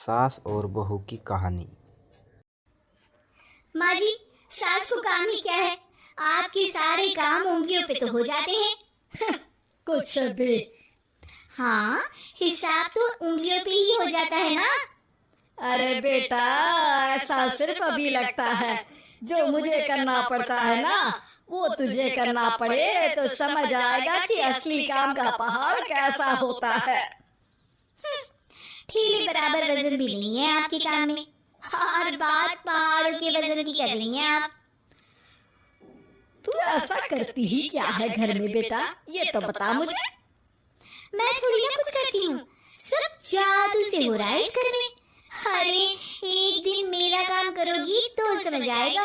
सास और बहू की कहानी। माँ जी, सास को काम ही क्या है, आपके सारे काम उंगलियों पे तो हो जाते हैं। कुछ भी। हाँ, हिसाब तो उंगलियों पे ही हो जाता है ना। अरे बेटा, ऐसा सिर्फ अभी लगता है। जो मुझे करना पड़ता है ना, वो तुझे करना पड़े तो समझ आएगा कि असली काम का पहाड़ कैसा होता है। ठीले बराबर वजन भी नहीं है आपके काम में, और बात पहाड़ों के वजन की कर रही हैं आप। तू ऐसा करती ही क्या है घर में बेटा, ये तो बता मुझे। मैं थोड़ी ना कुछ करती हूँ, सब जादू से हो रहा है इस घर में। अरे एक दिन मेरा काम करोगी तो समझ आएगा।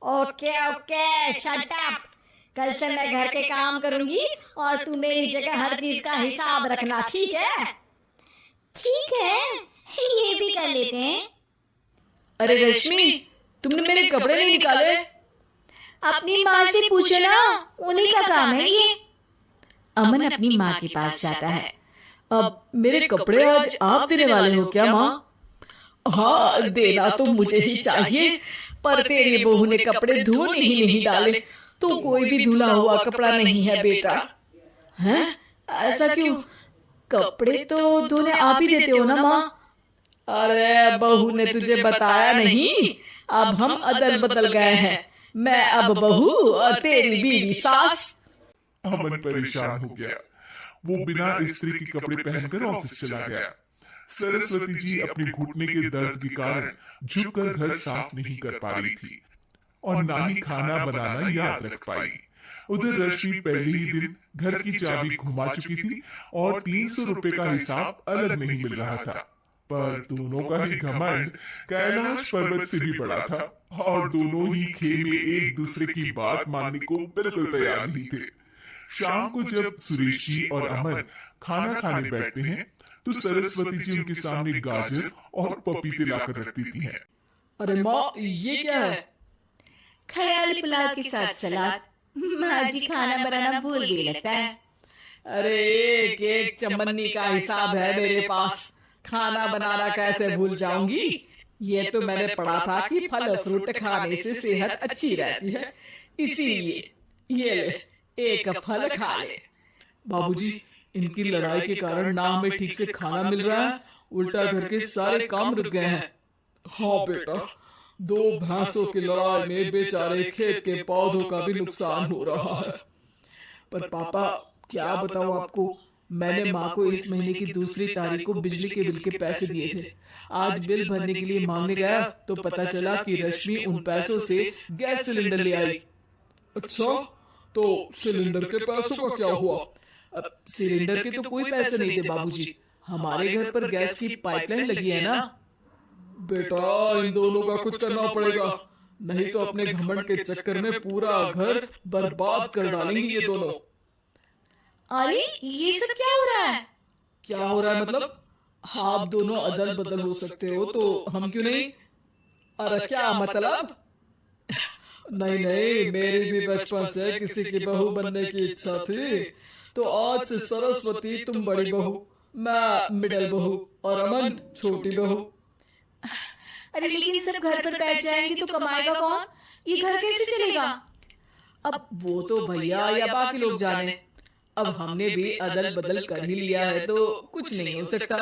Okay okay, shut up. कल से मैं घर के काम करूंगी और तू मेरी जगह हर चीज का हिसाब रखना, ठीक है? ठीक है, ये भी कर लेते हैं। अरे रश्मि, तुमने मेरे कपड़े नहीं निकाले? अपनी माँ से पूछो ना, उन्हीं का काम है ये। अमन अपनी माँ के पास जाता है। अब मेरे कपड़े आज आप देने वाले हो क्या माँ? हाँ, देना तो मुझे ही चाहिए, पर तेरी बहू ने कपड़े धोने ही नहीं डाले, तो कोई भी धुला हुआ कपड़ा नहीं है बेटा। हैं? ऐसा क्यों? कपड़े तो धोने आप ही देते हो ना माँ? अरे बहू ने तुझे बताया नहीं, अब हम अदल बदल गए हैं। मैं अब बहू और तेरी बीवी सास। अमन परेशान हो गया। वो बिना इस्त्री के कपड़े पहनकर ऑफिस चला गया। सरस्वती जी अपने घुटने के दर्द के कारण झुककर घर साफ नहीं कर पा रही थी और ना ही खाना बनाना याद रख पाई। उधर रश्मि पहले ही दिन घर की चाबी घुमा चुकी थी और 300 रुपए का हिसाब अलग नहीं मिल रहा था। पर दोनों का ही घमंड कैलाश पर्वत से भी बड़ा था और दोनों ही खेमे एक दूसरे की बात मानने को बिल्कुल तैयार नहीं थे। शाम को जब सुरेश जी और अमन खाना खाने बैठते हैं तो सरस्वती जी उनके सामने गाजर और पपीते लाकर रख देती हैं। अरे माँ, ये क्या है? ख्याली पुलाव के साथ सलाद। माँ जी खाना बनाना भूल गई लगता है। अरे एक एक चमन्नी का हिसाब है मेरे पास, खाना बनाना कैसे भूल जाऊंगी? ये तो मैंने पढ़ा था कि फल फ्रूट खाने से सेहत अच्छी रहती है, इसीलिए ये ले, एक फल खा ले। बाबूजी, इनकी लड़ाई के कारण ना हमें ठीक से खाना मिल रहा है, उल्टा घर के सारे काम रुक गए हैं। हाँ बेटा, 2 भैंसों की लड़ाई में बेचारे खेत के पौधों का भी नुकसान हो रहा है। पर पापा, क्या बताऊं आपको, मैंने माँ को इस महीने की दूसरी तारीख को बिजली के बिल के पैसे दिए थे। आज बिल भरने के लिए मांगने गया तो पता चला कि रश्मि उन पैसों से गैस सिलेंडर ले आई। अच्छा, तो सिलेंडर के पैसों का क्या हुआ? अब सिलेंडर के तो कोई पैसे नहीं थे बाबूजी, हमारे घर पर गैस की पाइपलाइन लगी है ना। बेटा, इन दोनों का कुछ करना पड़ेगा, नहीं तो अपने घमंड के चक्कर में पूरा घर बर्बाद कर डालेंगे ये दोनों। अरे ये सब क्या हो रहा है? क्या हो रहा है मतलब? आप दोनों अदल बदल हो सकते हो तो हम क्यों नहीं? अरे क्या मतलब? नहीं नहीं, मेरी भी बचपन से किसी की बहू बनने की इच्छा थी, तो आज से सरस्वती तुम बड़ी बहू, मैं मिडिल बहू और अमन छोटी बहू। अरे लेकिन सब घर पर बैठ जाएंगे तो कमाएगा कौन? ये घर कैसे चलेगा? अब वो तो भैया या बाकी लोग जाने, अब हमने भी अदल बदल कर ही लिया है तो कुछ नहीं हो सकता।